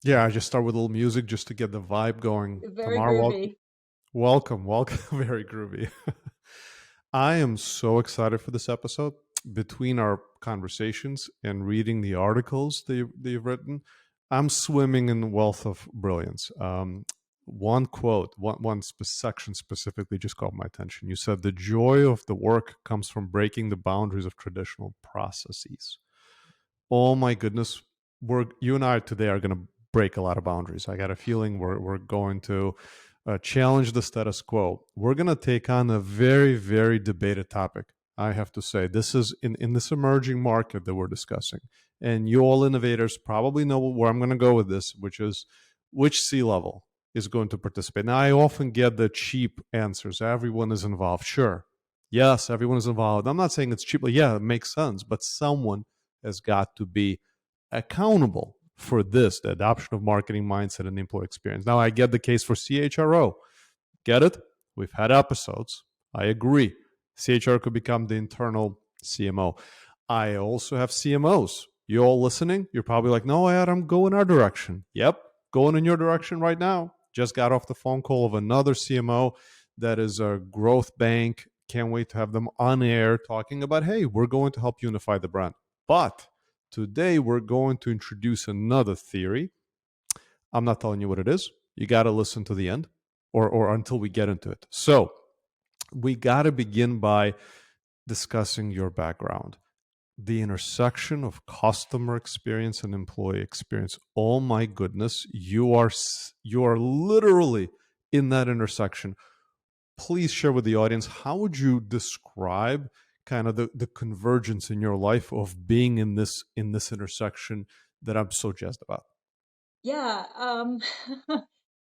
Yeah, I just start with a little music just to get the vibe going. Very Tamar, groovy. welcome. Very groovy. I am so excited for this episode. Between our conversations and reading the articles they've written, I'm swimming in the wealth of brilliance. One quote, section specifically just caught my attention. You said, "The joy of the work comes from breaking the boundaries of traditional processes." Oh my goodness, you and I today are going to break a lot of boundaries. I got a feeling we're going to challenge the status quo. We're going to take on a very debated topic. I have to say, this is in this emerging market that we're discussing, and you all innovators probably know where I'm going to go with this, which is which C level is going to participate. Now, I often get the cheap answers. Everyone is involved. Sure, yes, everyone is involved. I'm not saying it's cheap. Yeah, it makes sense, but someone has got to be accountable for this, the adoption of marketing mindset and employee experience. Now, I get the case for CHRO. Get it? We've had episodes. I agree. CHRO could become the internal CMO. I also have CMOs. You all listening? You're probably like, no, Adam, go in our direction. Yep, going in your direction right now. Just got off the phone call of another CMO that is a growth bank. Can't wait to have them on air talking about, hey, we're going to help unify the brand. But today we're going to introduce another theory. I'm not telling you what it is. You got to listen to the end or until we get into it. So we got to begin by discussing your background, the intersection of customer experience and employee experience. Oh my goodness, you are literally in that intersection. Please share with the audience, how would you describe kind of the convergence in your life of being in this intersection that I'm so jazzed about? Yeah,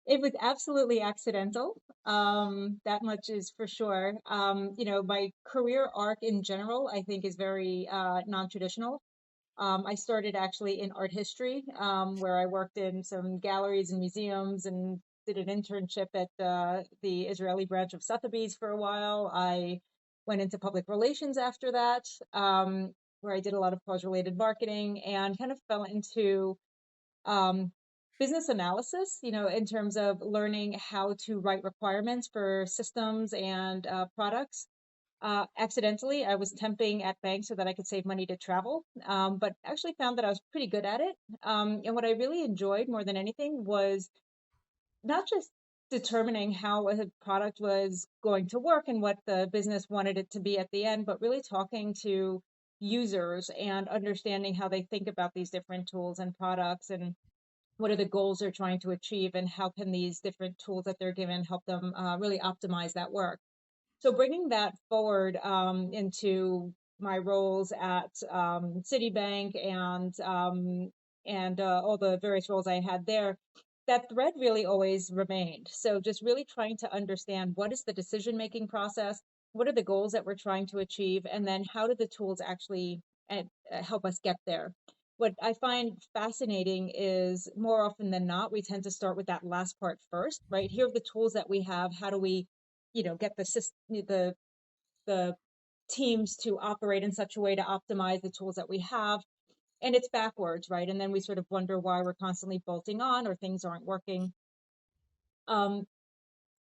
it was absolutely accidental. That much is for sure. My career arc in general, I think, is very non-traditional. I started actually in art history, where I worked in some galleries and museums and did an internship at the Israeli branch of Sotheby's for a while. I went into public relations after that, where I did a lot of cause-related marketing and kind of fell into um, business analysis, in terms of learning how to write requirements for systems and products. Accidentally, I was temping at banks so that I could save money to travel, but actually found that I was pretty good at it. And what I really enjoyed more than anything was not just determining how a product was going to work and what the business wanted it to be at the end, but really talking to users and understanding how they think about these different tools and products and what are the goals they're trying to achieve and how can these different tools that they're given help them really optimize that work. So bringing that forward into my roles at Citibank and all the various roles I had there, that thread really always remained. So just really trying to understand what is the decision making process, what are the goals that we're trying to achieve, and then how do the tools actually help us get there. What I find fascinating is more often than not, we tend to start with that last part first, right? Here are the tools that we have. How do we get the teams to operate in such a way to optimize the tools that we have? And it's backwards, right? And then we sort of wonder why we're constantly bolting on or things aren't working. Um,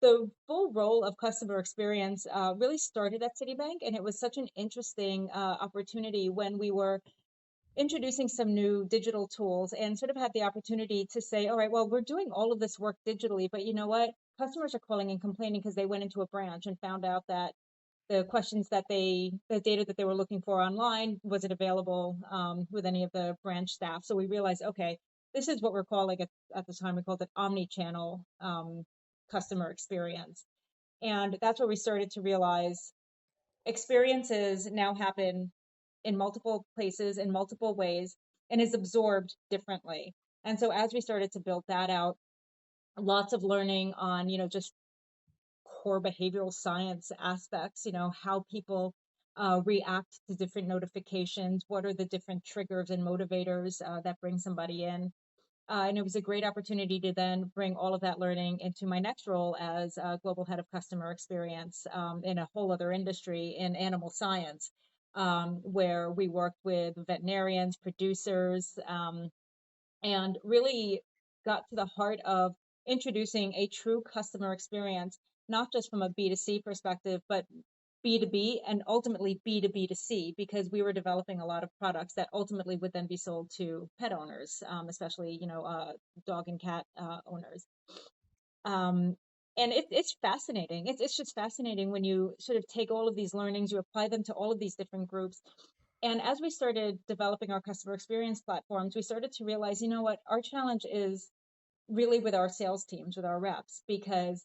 the full role of customer experience really started at Citibank, and it was such an interesting opportunity when we were introducing some new digital tools and sort of had the opportunity to say, all right, well, we're doing all of this work digitally, but you know what? Customers are calling and complaining because they went into a branch and found out that the data that they were looking for online wasn't available with any of the branch staff. So we realized, okay, this is what we're calling at the time, we called it omni-channel customer experience. And that's where we started to realize experiences now happen in multiple places in multiple ways and is absorbed differently. And so as we started to build that out, lots of learning on, just core behavioral science aspects, how people react to different notifications, what are the different triggers and motivators that bring somebody in. And it was a great opportunity to then bring all of that learning into my next role as global head of customer experience in a whole other industry in animal science, where we worked with veterinarians, producers, and really got to the heart of introducing a true customer experience, not just from a B2C perspective, but B2B and ultimately B2B2C, because we were developing a lot of products that ultimately would then be sold to pet owners, especially, dog and cat owners. Um, and it's fascinating. It's just fascinating when you sort of take all of these learnings, you apply them to all of these different groups. And as we started developing our customer experience platforms, we started to realize, you know what, our challenge is really with our sales teams, with our reps, because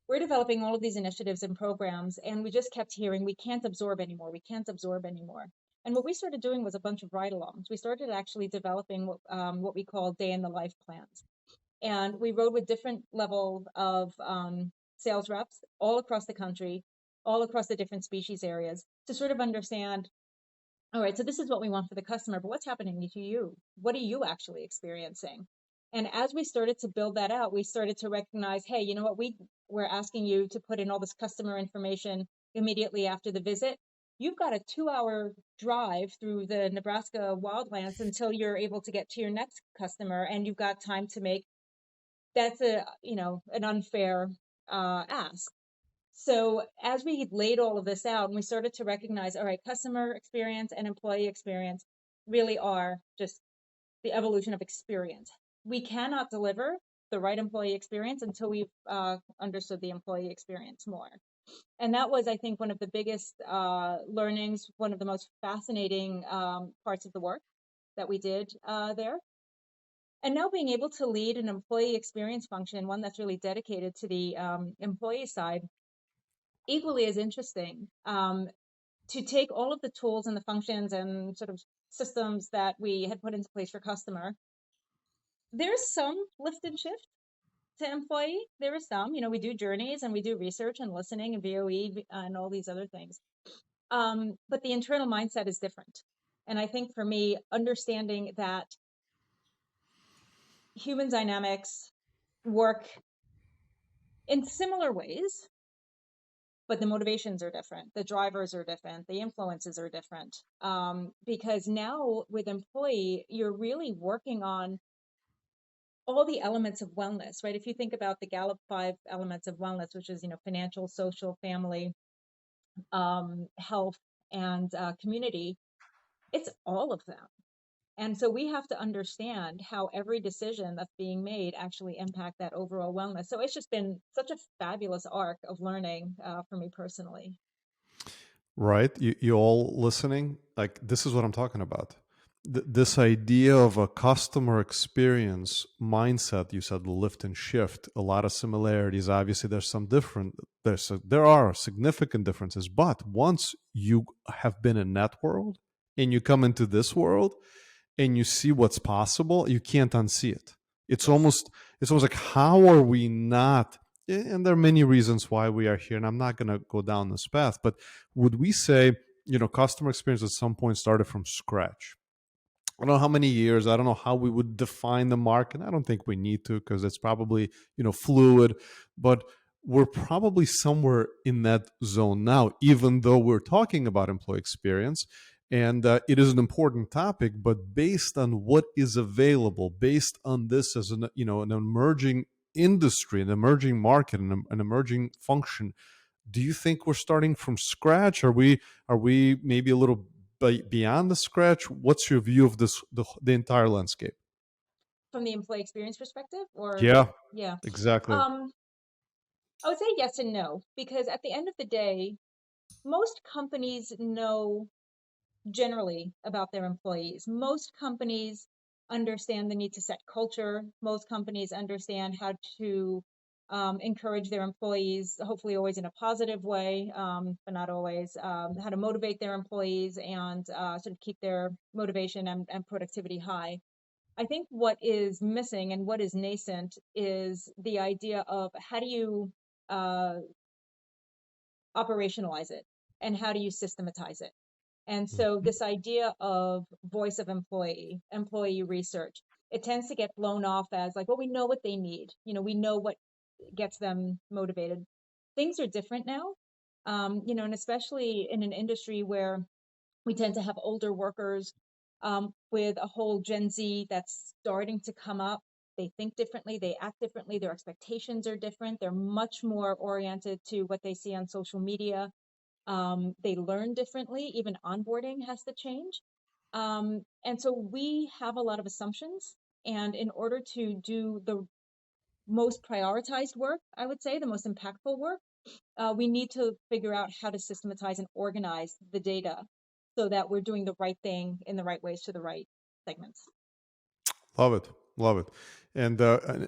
we're developing all of these initiatives and programs, and we just kept hearing, we can't absorb anymore, we can't absorb anymore. And what we started doing was a bunch of ride-alongs. We started actually developing what we call day in the life plans. And we rode with different level of sales reps all across the country, all across the different species areas to sort of understand, all right, so this is what we want for the customer, but what's happening to you? What are you actually experiencing? And as we started to build that out, we started to recognize, hey, you know what? We're asking you to put in all this customer information immediately after the visit. You've got a 2-hour drive through the Nebraska wildlands until you're able to get to your next customer, and you've got time to make. That's an unfair ask. So as we laid all of this out and we started to recognize, all right, customer experience and employee experience really are just the evolution of experience. We cannot deliver the right employee experience until we've understood the employee experience more. And that was, I think, one of the biggest learnings, one of the most fascinating parts of the work that we did there. And now being able to lead an employee experience function, one that's really dedicated to the employee side, equally as interesting, to take all of the tools and the functions and sort of systems that we had put into place for customer. There's some lift and shift to employee. There is some, we do journeys and we do research and listening and VOE and all these other things. But the internal mindset is different. And I think for me, understanding that human dynamics work in similar ways, but the motivations are different, the drivers are different, the influences are different. Because now with employee, you're really working on all the elements of wellness, right? If you think about the Gallup 5 elements of wellness, which is, financial, social, family, health, and community, it's all of them. And so we have to understand how every decision that's being made actually impact that overall wellness. So it's just been such a fabulous arc of learning for me personally. Right? You all listening? Like, this is what I'm talking about. This idea of a customer experience mindset, you said lift and shift, a lot of similarities. Obviously, there are significant differences. But once you have been in that world and you come into this world and you see what's possible, you can't unsee it. It's Yes. almost like, how are we not? And there are many reasons why we are here, and I'm not going to go down this path. But would we say, customer experience at some point started from scratch? I don't know how many years. I don't know how we would define the market. I don't think we need to, because it's probably fluid. But we're probably somewhere in that zone now, even though we're talking about employee experience, and it is an important topic. But based on what is available, based on this as an emerging industry, an emerging market, an emerging function, do you think we're starting from scratch? Are we maybe a little beyond the scratch? What's your view of the entire landscape? From the employee experience perspective, or Yeah, yeah. exactly. Um, I would say yes and no, because at the end of the day, most companies know generally about their employees. Most companies understand the need to set culture. Most companies understand how to encourage their employees, hopefully always in a positive way, but not always, how to motivate their employees and sort of keep their motivation and productivity high. I think what is missing and what is nascent is the idea of how do you uh, operationalize it and how do you systematize it. And so Mhm. this idea of voice of employee, employee research, it tends to get blown off as like, well, we know what they need. We know what gets them motivated. Things are different now. And especially in an industry where we tend to have older workers with a whole Gen Z that's starting to come up. They think differently, they act differently, their expectations are different. They're much more oriented to what they see on social media. They learn differently, even onboarding has to change. And so we have a lot of assumptions. And in order to do the most prioritized work, I would say, the most impactful work, we need to figure out how to systematize and organize the data so that we're doing the right thing in the right ways to the right segments. Love it. Love it. And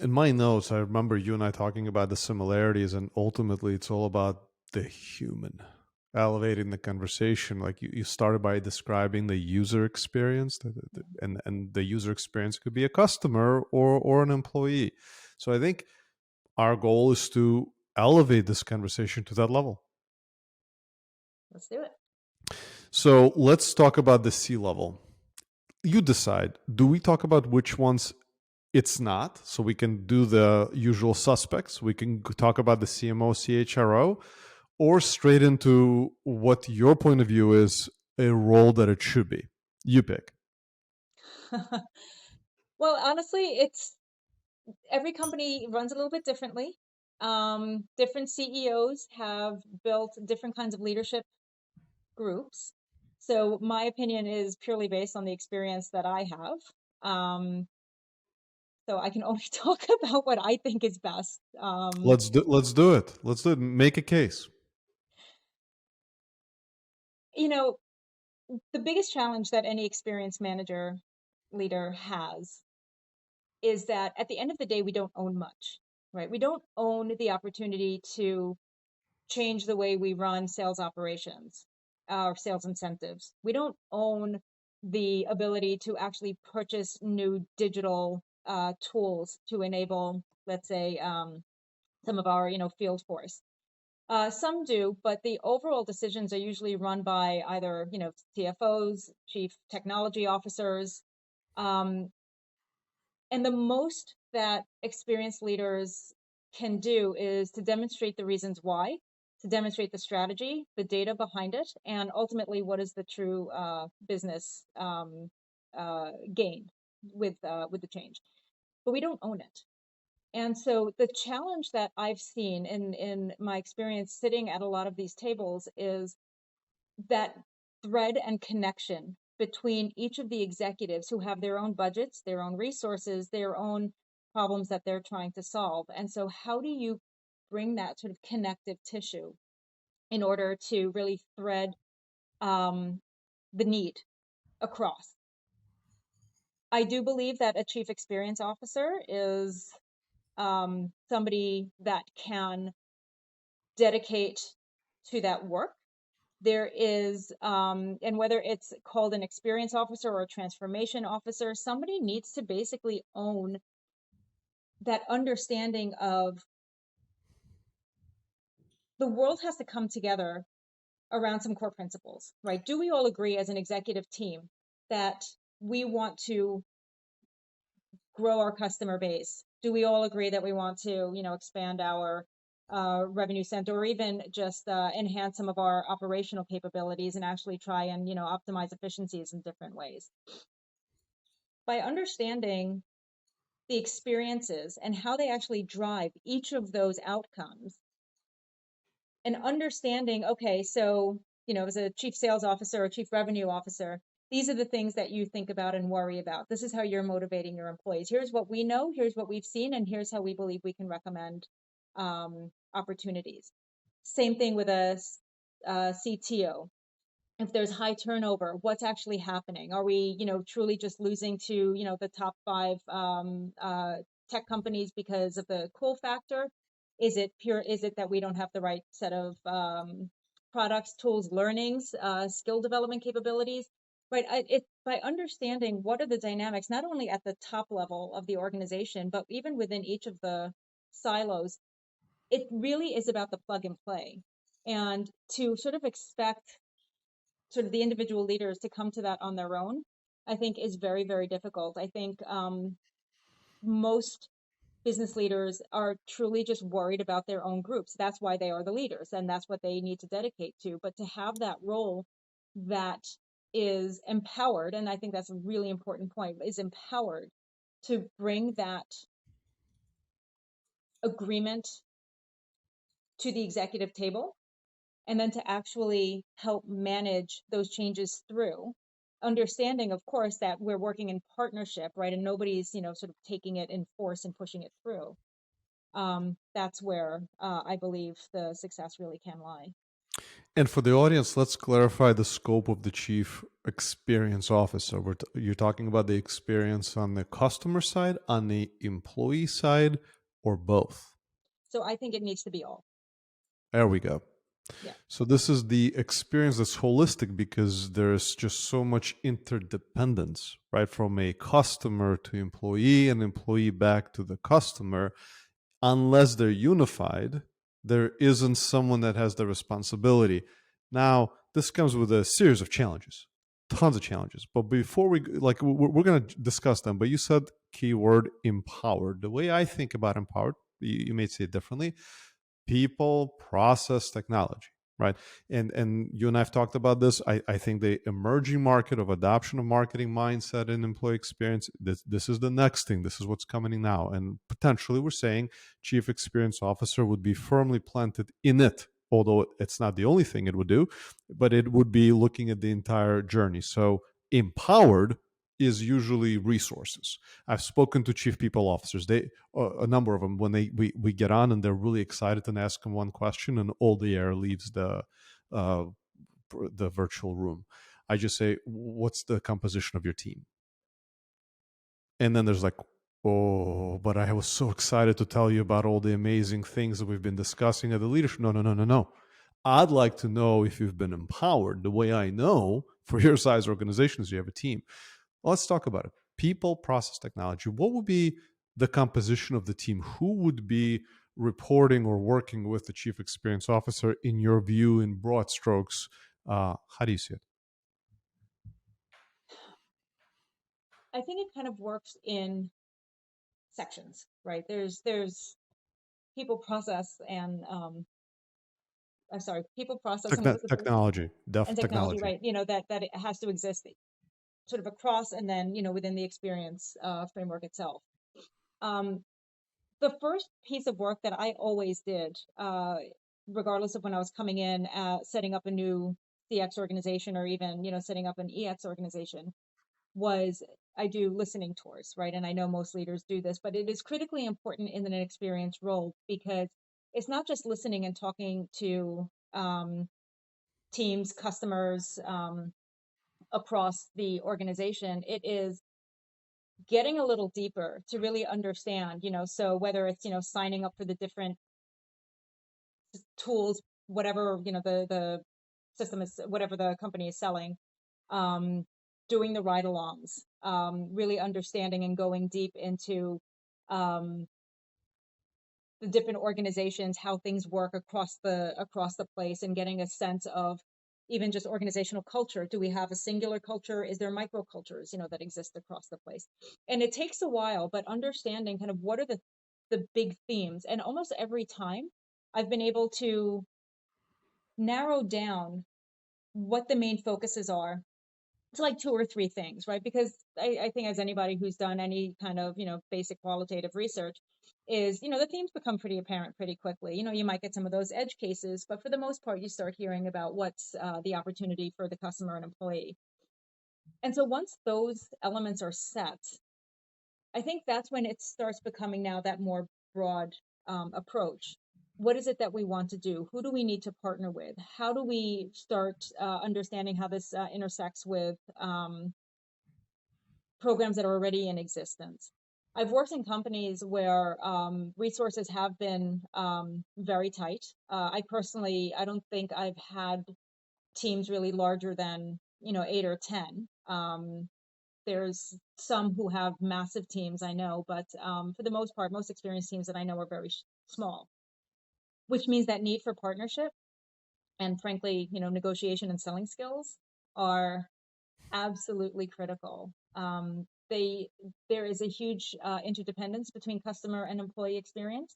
in my notes, I remember you and I talking about the similarities, and ultimately, it's all about the human, elevating the conversation. Like you started by describing the user experience, and the user experience could be a customer or an employee. So I think our goal is to elevate this conversation to that level. Let's do it. So let's talk about the C level. You decide. Do we talk about which ones it's not? So we can do the usual suspects. We can talk about the CMO, CHRO, or straight into what your point of view is a role that it should be. You pick. Well, honestly, it's every company runs a little bit differently. Different CEOs have built different kinds of leadership groups. So my opinion is purely based on the experience that I have. So I can only talk about what I think is best. Let's do it. Let's do it. Make a case. You know, the biggest challenge that any experienced manager leader has is that at the end of the day, we don't own much, right? We don't own the opportunity to change the way we run sales operations or sales incentives. We don't own the ability to actually purchase new digital tools to enable, let's say, some of our, field force. Some do, but the overall decisions are usually run by either, CFOs, chief technology officers, um, and the most that experienced leaders can do is to demonstrate the reasons why, to demonstrate the strategy, the data behind it, and ultimately what is the true business gain with the change. But we don't own it. And so the challenge that I've seen in my experience sitting at a lot of these tables is that thread and connection between each of the executives who have their own budgets, their own resources, their own problems that they're trying to solve. And so, how do you bring that sort of connective tissue in order to really thread um, the need across? I do believe that a chief experience officer is somebody that can dedicate to that work. There is, and whether it's called an experience officer or a transformation officer, somebody needs to basically own that understanding of the world has to come together around some core principles, right? Do we all agree as an executive team that we want to grow our customer base? Do we all agree that we want to, expand our revenue center or even just enhance some of our operational capabilities and actually try and, optimize efficiencies in different ways? By understanding the experiences and how they actually drive each of those outcomes and understanding, okay, so, as a chief sales officer or chief revenue officer, these are the things that you think about and worry about. This is how you're motivating your employees. Here's what we know, here's what we've seen, and here's how we believe we can recommend opportunities. Same thing with a CTO. If there's high turnover, what's actually happening? Are we, truly just losing to, the top five tech companies because of the cool factor? Is it that we don't have the right set of products, tools, learnings, skill development capabilities? Right. By understanding what are the dynamics, not only at the top level of the organization, but even within each of the silos, it really is about the plug and play. And to sort of expect sort of the individual leaders to come to that on their own, I think is very, very difficult. I think most business leaders are truly just worried about their own groups. That's why they are the leaders and that's what they need to dedicate to. But to have that role that is empowered, and I think that's a really important point, is empowered to bring that agreement to the executive table, and then to actually help manage those changes through, understanding, of course, that we're working in partnership, right? And nobody's, sort of taking it in force and pushing it through. That's where I believe the success really can lie. And for the audience, let's clarify the scope of the chief experience officer. You're talking about the experience on the customer side, on the employee side, or both? So I think it needs to be all. There we go. Yeah. So this is the experience that's holistic because there's just so much interdependence, right? From a customer to employee and employee back to the customer. Unless they're unified, there isn't someone that has the responsibility. Now, this comes with a series of challenges, tons of challenges. But before we're going to discuss them. But you said keyword empowered. The way I think about empowered, you may say it differently: people, process, technology, right? And you and I've talked about this. I think the emerging market of adoption of marketing mindset and employee experience, this is the next thing. This is what's coming now. And potentially we're saying chief experience officer would be firmly planted in it, although it's not the only thing it would do, but it would be looking at the entire journey. So empowered is usually resources. I've spoken to chief people officers. A number of them, when we get on and they're really excited and ask them one question, and all the air leaves uh, the virtual room. I just say, "What's the composition of your team?" And then there's like, "Oh, but I was so excited to tell you about all the amazing things that we've been discussing at the leadership." No, no, no, no, no. I'd like to know if you've been empowered the way I know for your size organizations you have a team. Let's talk about it. People, process, technology. What would be the composition of the team? Who would be reporting or working with the chief experience officer in your view, in broad strokes? How do you see it? I think it kind of works in sections, right? There's people process and I'm sorry, people process and what was the third one? Technology, And technology, technology. right? That it has to exist sort of across and then within the experience framework itself. Um, the first piece of work that I always did, regardless of when I was coming in, setting up a new CX organization or even setting up an EX organization, was I do listening tours, right? And I know most leaders do this, but it is critically important in an experience role because it's not just listening and talking to teams, customers across the organization. It is getting a little deeper to really understand, so whether it's, signing up for the different tools, whatever, the system is, whatever the company is selling, um, doing the ride alongs, really understanding and going deep into um, the different organizations, how things work across the place, and getting a sense of even just organizational culture. Do we have a singular culture? Is there micro cultures, that exist across the place? And it takes a while, but understanding kind of what are the big themes. And almost every time I've been able to narrow down what the main focuses are to like two or three things, right? Because I think as anybody who's done any kind of, basic qualitative research is, the themes become pretty apparent pretty quickly. You might get some of those edge cases, but for the most part, you start hearing about what's the opportunity for the customer and employee. And so once those elements are set, I think that's when it starts becoming now that more broad approach. What is it that we want to do? Who do we need to partner with? How do we start understanding how this intersects with programs that are already in existence? I've worked in companies where resources have been very tight. I don't think I've had teams really larger than 8 or 10. There's some who have massive teams, I know, but for the most part, most experienced teams that I know are very small, which means that need for partnership and frankly, negotiation and selling skills are absolutely critical. There is a huge interdependence between customer and employee experience.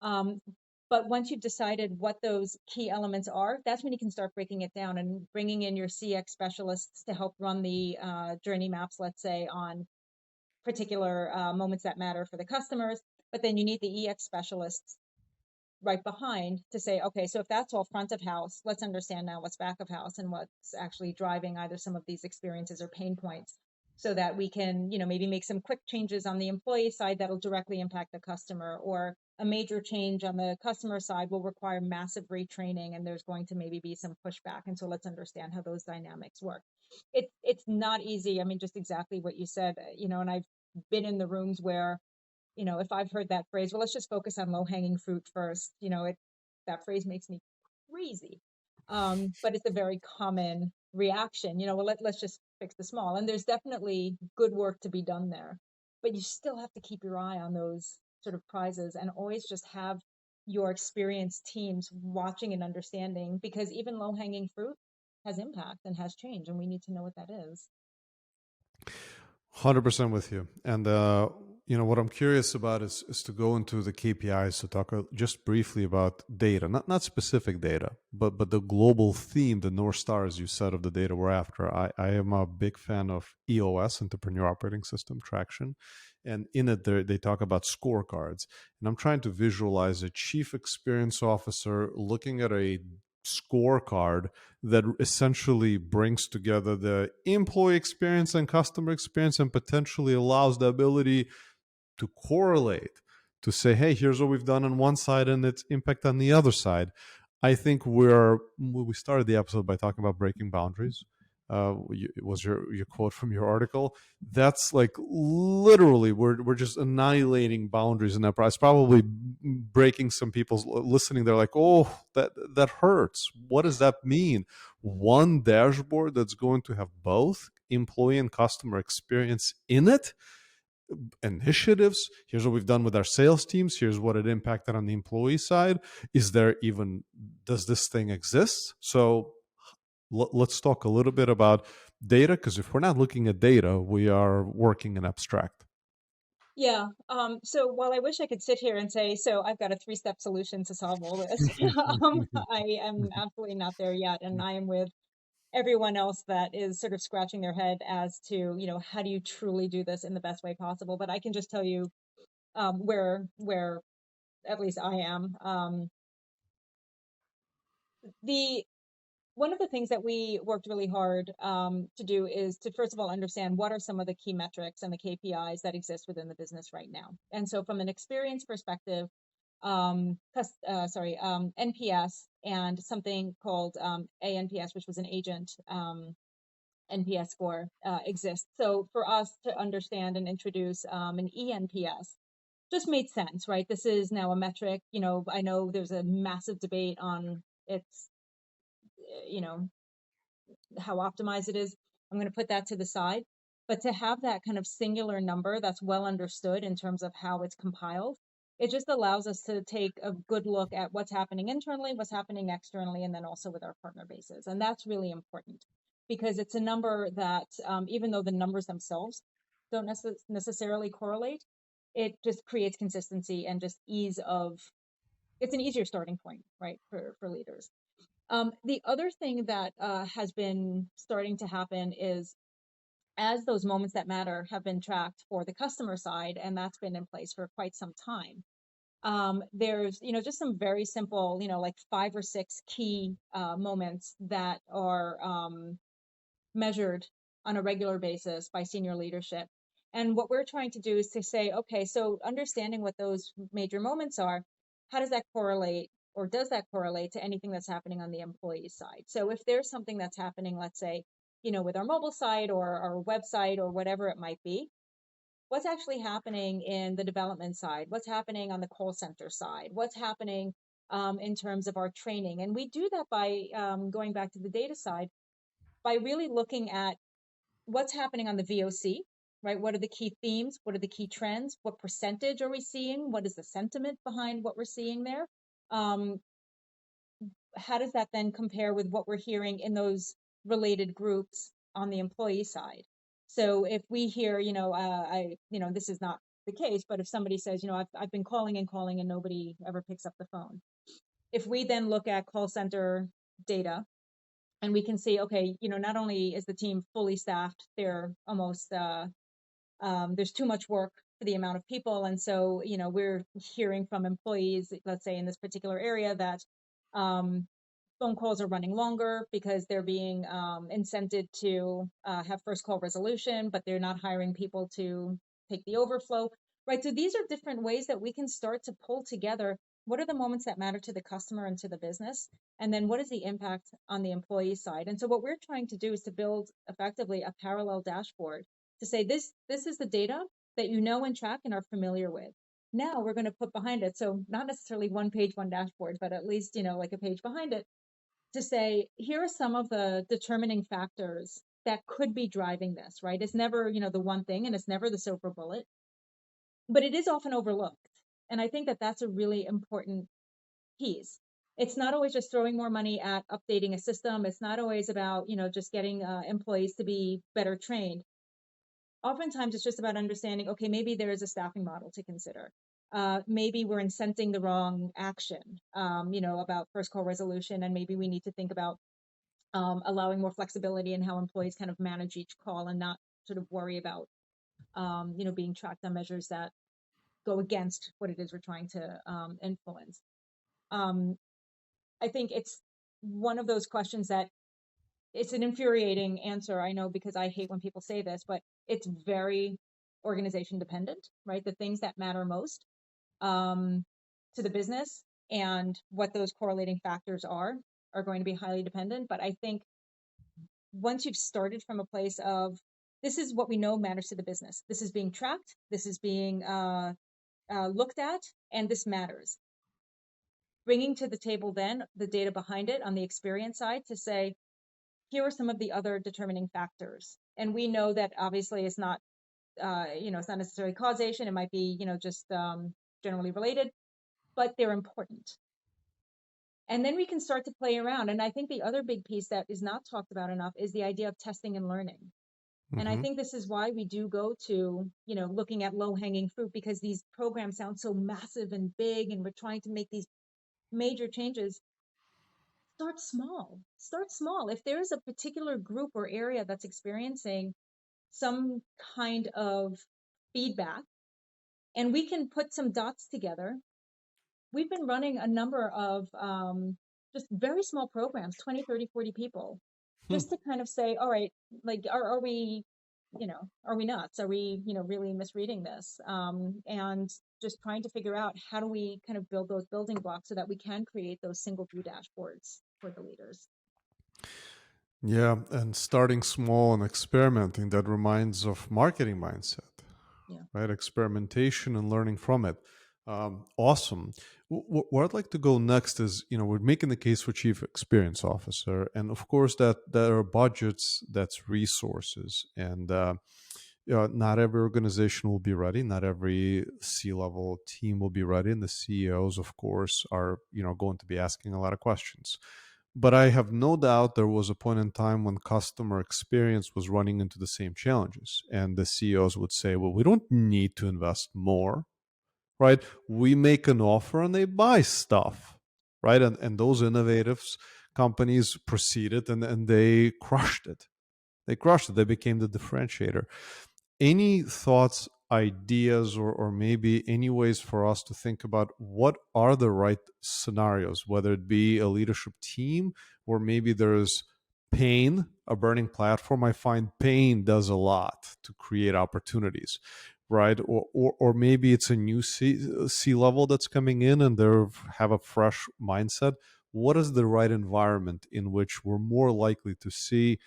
Um, but once you've decided what those key elements are, that's when you can start breaking it down and bringing in your CX specialists to help run the journey maps, let's say, on particular moments that matter for the customers. but then you need the EX specialists right behind to say, okay, so if that's all front of house, let's understand now what's back of house and what's actually driving either some of these experiences or pain points so that we can, maybe make some quick changes on the employee side that'll directly impact the customer, or a major change on the customer side will require massive retraining and there's going to maybe be some pushback. And so let's understand how those dynamics work. It's not easy. I mean, just exactly what you said, and I've been in the rooms where if I've heard that phrase, well, let's just focus on low hanging fruit first, that phrase makes me crazy. But it's a very common reaction, well, let's just fix the small. And there's definitely good work to be done there. But you still have to keep your eye on those sort of prizes and always just have your experienced teams watching and understanding, because even low hanging fruit has impact and has change, and we need to know what that is. 100% with you. And what I'm curious about is to go into the KPIs to talk just briefly about data, not specific data, but the global theme, the North Star, as you said, of the data we're after. I am a big fan of EOS, Entrepreneur Operating System Traction. And in it, they talk about scorecards. And I'm trying to visualize a chief experience officer looking at a scorecard that essentially brings together the employee experience and customer experience and potentially allows the ability to correlate, to say, hey, here's what we've done on one side and its impact on the other side. I think we started the episode by talking about breaking boundaries. It was your quote from your article. That's like literally we're just annihilating boundaries in that process. Probably breaking some people's listening. They're like, oh, that hurts. What does that mean? One dashboard that's going to have both employee and customer experience in it, initiatives. Here's what we've done with our sales teams. Here's what it impacted on the employee side. Does this thing exist? So let's talk a little bit about data, because if we're not looking at data, we are working in abstract. Yeah. So while I wish I could sit here and say, so I've got a three-step solution to solve all this, I am absolutely not there yet. And I am with everyone else that is sort of scratching their head as to, how do you truly do this in the best way possible? But I can just tell you where at least I am. The One of the things that we worked really hard to do is to first of all understand what are some of the key metrics and the KPIs that exist within the business right now. And so, from an experience perspective, NPS and something called ANPS, which was an agent NPS score, exists. So, for us to understand and introduce an ENPS just made sense, right? This is now a metric. I know there's a massive debate on its, you know, how optimized it is. I'm going to put that to the side. But to have that kind of singular number that's well understood in terms of how it's compiled, it just allows us to take a good look at what's happening internally, what's happening externally, and then also with our partner bases. And that's really important because it's a number that, even though the numbers themselves don't necessarily correlate, it just creates consistency and just it's an easier starting point, right, for leaders. The other thing that has been starting to happen is as those moments that matter have been tracked for the customer side, and that's been in place for quite some time. There's, just some very simple, like 5 or 6 key moments that are measured on a regular basis by senior leadership. And what we're trying to do is to say, okay, so understanding what those major moments are, how does that correlate, or does that correlate to anything that's happening on the employee side? So if there's something that's happening, let's say, with our mobile site or our website or whatever it might be, what's actually happening in the development side? What's happening on the call center side? What's happening in terms of our training? And we do that by going back to the data side, by really looking at what's happening on the VOC, right? What are the key themes? What are the key trends? What percentage are we seeing? What is the sentiment behind what we're seeing there? How does that then compare with what we're hearing in those related groups on the employee side? So if we hear, this is not the case, but if somebody says, I've been calling and calling and nobody ever picks up the phone. If we then look at call center data, and we can see, okay, not only is the team fully staffed, they're almost, there's too much work for the amount of people. And so, we're hearing from employees, let's say in this particular area, that um, phone calls are running longer because they're being incented to have first call resolution, but they're not hiring people to take the overflow, right? So these are different ways that we can start to pull together what are the moments that matter to the customer and to the business, and then what is the impact on the employee side. And so what we're trying to do is to build effectively a parallel dashboard to say this is the data that you know and track and are familiar with. Now we're going to put behind it, so not necessarily one page, one dashboard, but at least like a page behind it, to say, here are some of the determining factors that could be driving this, right? It's never, the one thing, and it's never the silver bullet, but it is often overlooked. And I think that that's a really important piece. It's not always just throwing more money at updating a system. It's not always about, just getting employees to be better trained. Oftentimes it's just about understanding, okay, maybe there is a staffing model to consider. Maybe we're incenting the wrong action, about first call resolution, and maybe we need to think about allowing more flexibility in how employees kind of manage each call and not sort of worry about, being tracked on measures that go against what it is we're trying to influence. Um, I think it's one of those questions that it's an infuriating answer, I know, because I hate when people say this, but it's very organization dependent, right? The things that matter most um, to the business and what those correlating factors are going to be highly dependent. But I think once you've started from a place of this is what we know matters to the business, this is being tracked, this is being looked at, and this matters. Bringing to the table then the data behind it on the experience side to say, here are some of the other determining factors. And we know that obviously it's not, it's not necessarily causation. It might be, just generally related, but they're important. And then we can start to play around. And I think the other big piece that is not talked about enough is the idea of testing and learning. And I Hmm. think this is why we do go to, looking at low hanging fruit, because these programs sound so massive and big, and we're trying to make these major changes. Start small. Start small. If there's a particular group or area that's experiencing some kind of feedback and we can put some dots together. We've been running a number of just very small programs, 20, 30, 40 people, just to kind of say, all right, like, are we, are we nuts? Are we, really misreading this? And just trying to figure out how do we kind of build those building blocks so that we can create those single view dashboards for the leaders. Yeah, and starting small and experimenting, that reminds of marketing mindset, Yeah. right? Experimentation and learning from it. Awesome. Where I'd like to go next is, we're making the case for chief experience officer, and of course that there are budgets, that's resources, and not every organization will be ready. Not every C-level team will be ready, and the CEOs, of course, are going to be asking a lot of questions. But I have no doubt there was a point in time when customer experience was running into the same challenges, and the CEOs would say, "Well, we don't need to invest more, right? We make an offer and they buy stuff, right?" And those innovatives companies proceeded and they crushed it. They crushed it. They became the differentiator. Any thoughts, ideas, or maybe any ways for us to think about what are the right scenarios, whether it be a leadership team or maybe there's pain, a burning platform? I find pain does a lot to create opportunities, right? Or maybe it's a new C level that's coming in and they have a fresh mindset. What is the right environment in which we're more likely to see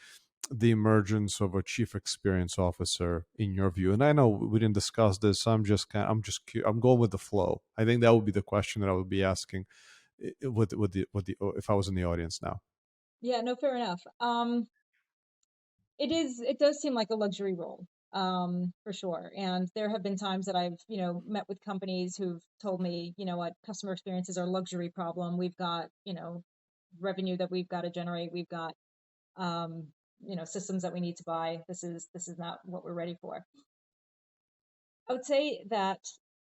the emergence of a chief experience officer in your view? And I know we didn't discuss this, so I'm going with the flow. I think that would be the question that I would be asking with the if I was in the audience now. Yeah, no, fair enough. It does seem like a luxury role, for sure. And there have been times that I've, met with companies who've told me, what, customer experience is our luxury problem. We've got, revenue that we've got to generate. We've got, um, systems that we need to buy. This is not what we're ready for. I would say that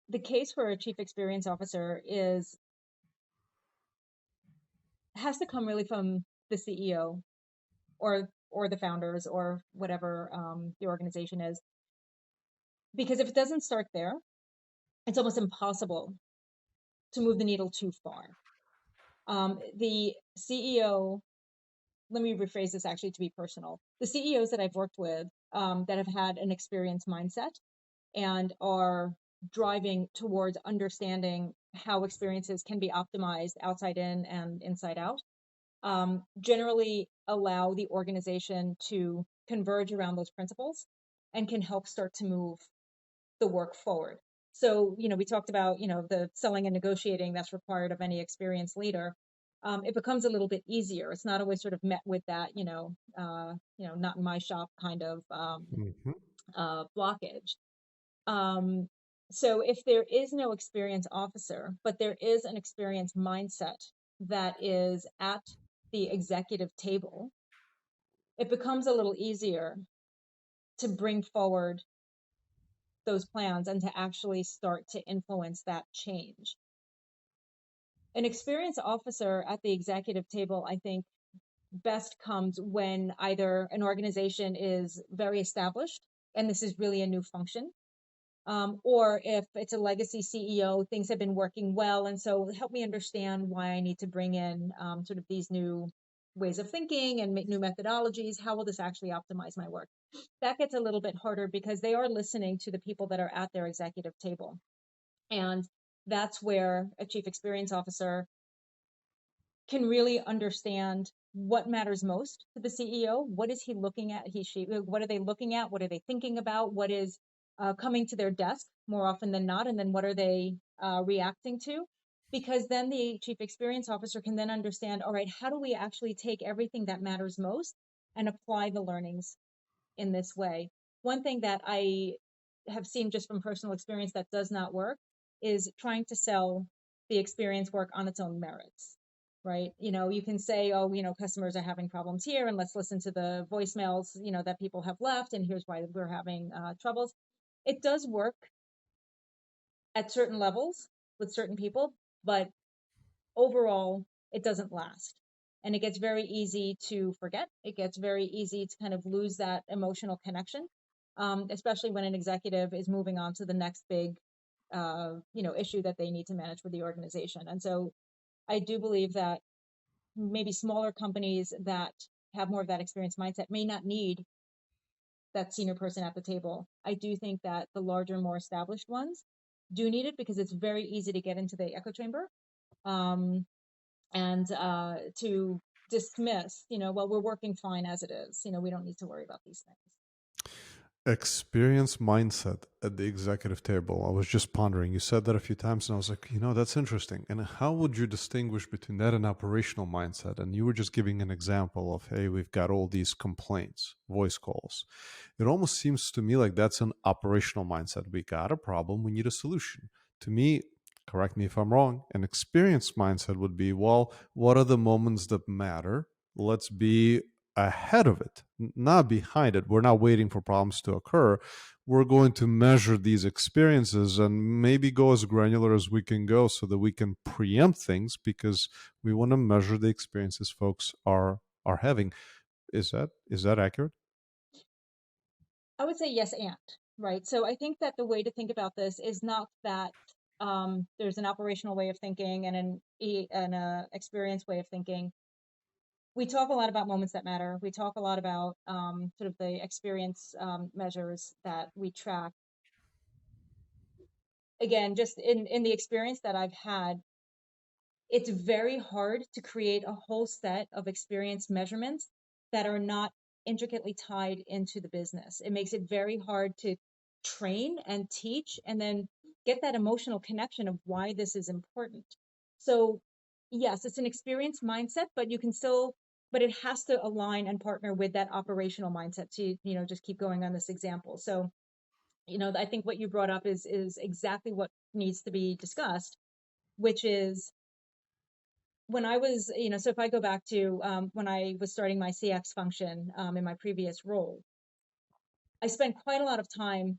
the case for a chief experience officer is has to come really from the CEO or the founders or whatever the organization is. Because if it doesn't start there, it's almost impossible to move the needle too far. The CEO, let me rephrase this actually to be personal. The CEOs that I've worked with that have had an experience mindset and are driving towards understanding how experiences can be optimized outside in and inside out, generally allow the organization to converge around those principles and can help start to move the work forward. So, we talked about, the selling and negotiating that's required of any experienced leader. It becomes a little bit easier. It's not always sort of met with that, not in my shop kind of Mhm. blockage. Um, so if there is no experience officer, but there is an experience mindset that is at the executive table, it becomes a little easier to bring forward those plans and to actually start to influence that change. An experienced officer at the executive table, I think, best comes when either an organization is very established and this is really a new function, or if it's a legacy CEO, things have been working well. And so help me understand why I need to bring in sort of these new ways of thinking and new methodologies. How will this actually optimize my work? That gets a little bit harder because they are listening to the people that are at their executive table. And that's where a chief experience officer can really understand what matters most to the CEO. What is he looking at? What are they looking at? What are they thinking about? What is coming to their desk more often than not? And then what are they reacting to? Because then the chief experience officer can then understand, all right, how do we actually take everything that matters most and apply the learnings in this way? One thing that I have seen just from personal experience that does not work is trying to sell the experience work on its own merits, right? You can say, oh, customers are having problems here, and let's listen to the voicemails, that people have left, and here's why we're having troubles. It does work at certain levels with certain people, but overall, it doesn't last. And it gets very easy to forget. It gets very easy to kind of lose that emotional connection, especially when an executive is moving on to the next big, issue that they need to manage with the organization. And so I do believe that maybe smaller companies that have more of that experience mindset may not need that senior person at the table. I do think that the larger, more established ones do need it because it's very easy to get into the echo chamber. Um, and to dismiss, well, we're working fine as it is. We don't need to worry about these things. Experience mindset at the executive table. I was just pondering. You said that a few times, and I was like, that's interesting. And how would you distinguish between that and operational mindset? And you were just giving an example of, hey, we've got all these complaints, voice calls. It almost seems to me like that's an operational mindset. We got a problem, we need a solution. To me, correct me if I'm wrong, an experience mindset would be, well, what are the moments that matter? Let's be ahead of it, not behind it. We're not waiting for problems to occur. We're going to measure these experiences and maybe go as granular as we can go so that we can preempt things because we want to measure the experiences folks are having. Is that accurate? I would say yes, and right. So I think that the way to think about this is not that there's an operational way of thinking and an experience way of thinking. We talk a lot about moments that matter. We talk a lot about sort of the experience measures that we track. Again, just in the experience that I've had, it's very hard to create a whole set of experience measurements that are not intricately tied into the business. It makes it very hard to train and teach and then get that emotional connection of why this is important. So, yes, it's an experience mindset, but but it has to align and partner with that operational mindset to, just keep going on this example. So, I think what you brought up is exactly what needs to be discussed, which is when I was, so if I go back to when I was starting my CX function in my previous role, I spent quite a lot of time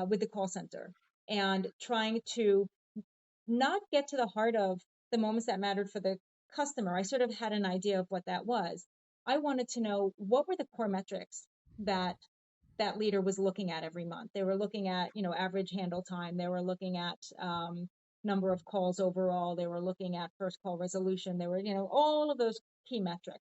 with the call center and trying to not get to the heart of the moments that mattered for the customer. I sort of had an idea of what that was. I wanted to know what were the core metrics that that leader was looking at every month. They were looking at, average handle time. They were looking at number of calls overall. They were looking at first call resolution. They were, all of those key metrics.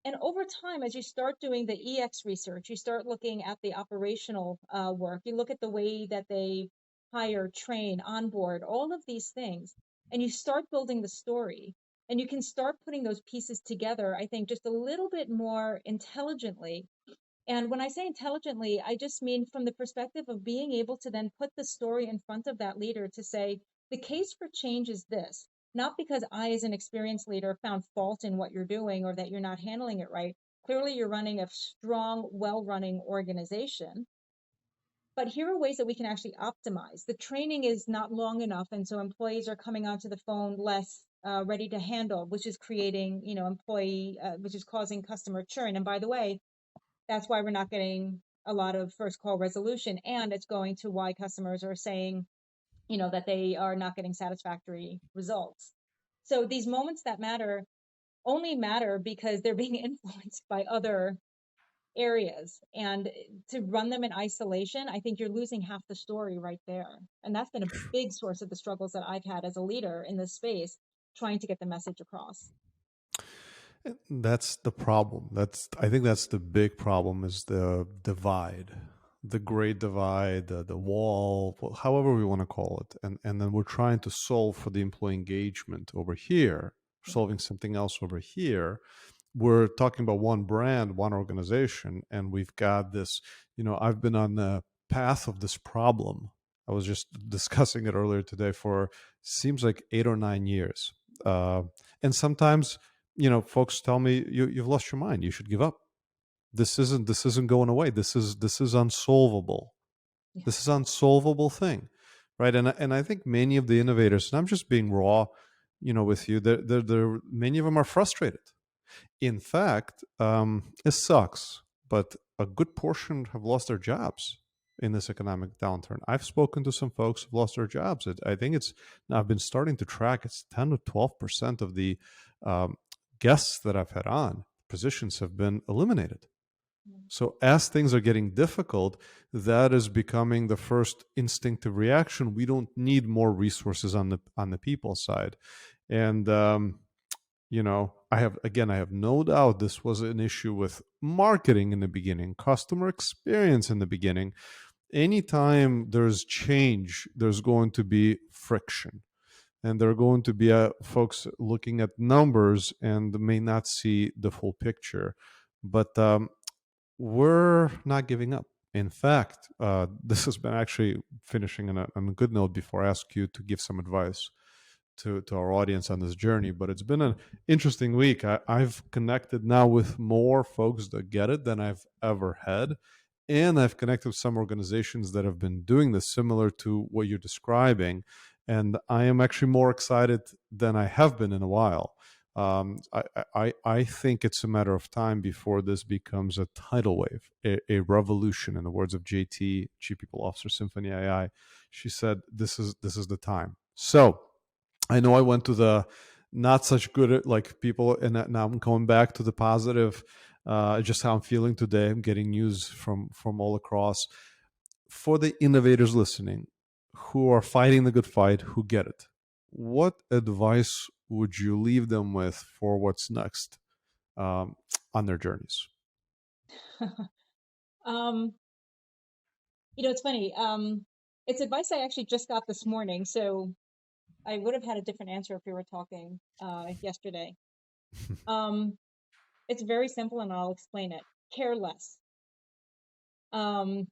And over time, as you start doing the EX research, you start looking at the operational work. You look at the way that they hire, train, onboard, all of these things, and you start building the story. And you can start putting those pieces together, I think, just a little bit more intelligently. And when I say intelligently, I just mean from the perspective of being able to then put the story in front of that leader to say, the case for change is this, not because I, as an experienced leader, found fault in what you're doing or that you're not handling it right. Clearly, you're running a strong, well running organization. But here are ways that we can actually optimize. The training is not long enough. And so employees are coming onto the phone less ready to handle, which is creating, which is causing customer churn. And by the way, that's why we're not getting a lot of first call resolution. And it's going to why customers are saying, that they are not getting satisfactory results. So these moments that matter only matter because they're being influenced by other areas. And to run them in isolation, I think you're losing half the story right there. And that's been a big source of the struggles that I've had as a leader in this space, trying to get the message across. That's the problem. I think that's the big problem is the divide, the great divide, the wall, however we want to call it. And then we're trying to solve for the employee engagement over here, Yeah. solving something else over here. We're talking about one brand, one organization, and we've got this, I've been on the path of this problem. I was just discussing it earlier today for seems like 8 or 9 years. And sometimes folks tell me you've lost your mind, you should give up. This isn't going away. This is unsolvable. Yeah. This is unsolvable thing, right? And I think many of the innovators, and I'm just being raw with you, they're many of them are frustrated. In fact, it sucks, but a good portion have lost their jobs in this economic downturn. I've spoken to some folks who've lost their jobs. I think I've been starting to track, it's 10 to 12% of the um, guests that I've had on, positions have been eliminated. So as things are getting difficult, that is becoming the first instinctive reaction. We don't need more resources on the people side. And I have no doubt this was an issue with marketing in the beginning, customer experience in the beginning. Anytime there's change, there's going to be friction, and there are going to be folks looking at numbers and may not see the full picture. But we're not giving up. In fact, this has been actually finishing on a good note before I ask you to give some advice to our audience on this journey. But it's been an interesting week. I've connected now with more folks that get it than I've ever had. And I've connected with some organizations that have been doing this similar to what you're describing. And I am actually more excited than I have been in a while. I think it's a matter of time before this becomes a tidal wave, a revolution. In the words of JT, Chief People Officer, Symphony AI, she said, "This is the time." So I know I went to the not such good like people, and now I'm going back to the positive. Just how I'm feeling today. I'm getting news from all across. For the innovators listening, who are fighting the good fight, who get it, what advice would you leave them with for what's next um, on their journeys? um, it's funny. It's advice I actually just got this morning. So I would have had a different answer if we were talking yesterday. Um, it's very simple, and I'll explain it. Care less. And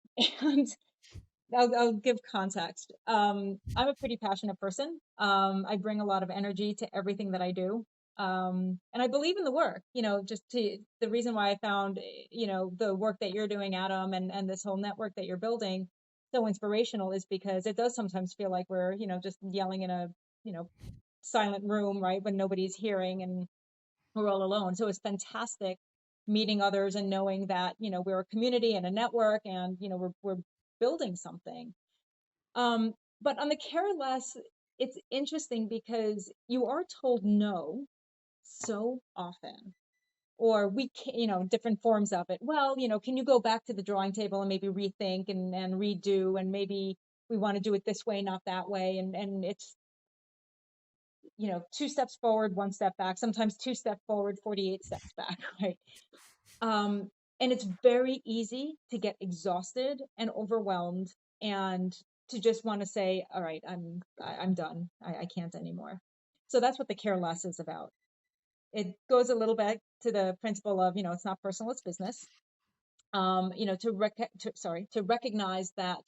I'll give context. I'm a pretty passionate person. I bring a lot of energy to everything that I do. And I believe in the work, the reason why I found, the work that you're doing, Adam, and this whole network that you're building so inspirational is because it does sometimes feel like we're, just yelling in a, you know, silent room, right? When nobody's hearing and we're all alone. So it's fantastic meeting others and knowing that, we're a community and a network and, we're building something. Um, but on the care less, it's interesting because you are told no so often. or we can, different forms of it. Well, can you go back to the drawing table and maybe rethink and redo, and maybe we want to do it this way, not that way. And it's, two steps forward, one step back, sometimes two steps forward, 48 steps back, right? Um, and it's very easy to get exhausted and overwhelmed and to just want to say, all right, I'm done. I can't anymore. So that's what the care less is about. It goes a little bit to the principle of, it's not personal, it's business. To recognize that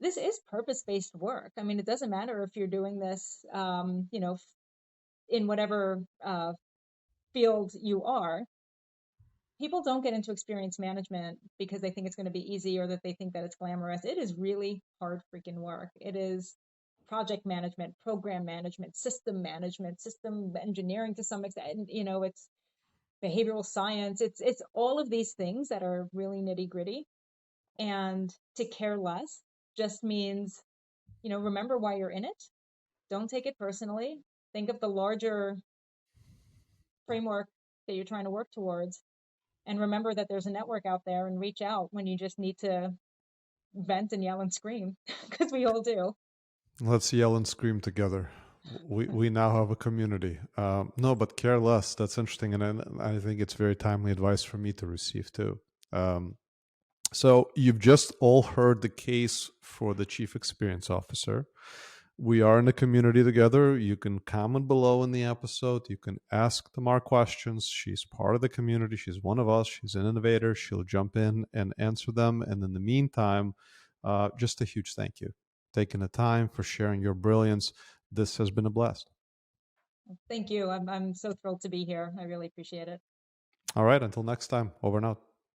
this is purpose-based work. I mean, it doesn't matter if you're doing this, in whatever field you are. People don't get into experience management because they think it's going to be easy or that they think that it's glamorous. It is really hard freaking work. It is project management, program management, system engineering to some extent. It's behavioral science. It's all of these things that are really nitty gritty. And to care less just means, remember why you're in it. Don't take it personally. Think of the larger framework that you're trying to work towards, and remember that there's a network out there, and reach out when you just need to vent and yell and scream, because we all do. Let's yell and scream together. We now have a community. No, but care less. That's interesting, and I think it's very timely advice for me to receive too. So you've just all heard the case for the chief experience officer. We are in a community together. You can comment below in the episode. You can ask Tamar questions. She's part of the community. She's one of us. She's an innovator. She'll jump in and answer them. And in the meantime, just a huge thank you. Taking the time for sharing your brilliance. This has been a blast. Thank you. I'm so thrilled to be here. I really appreciate it. All right. Until next time. Over and out.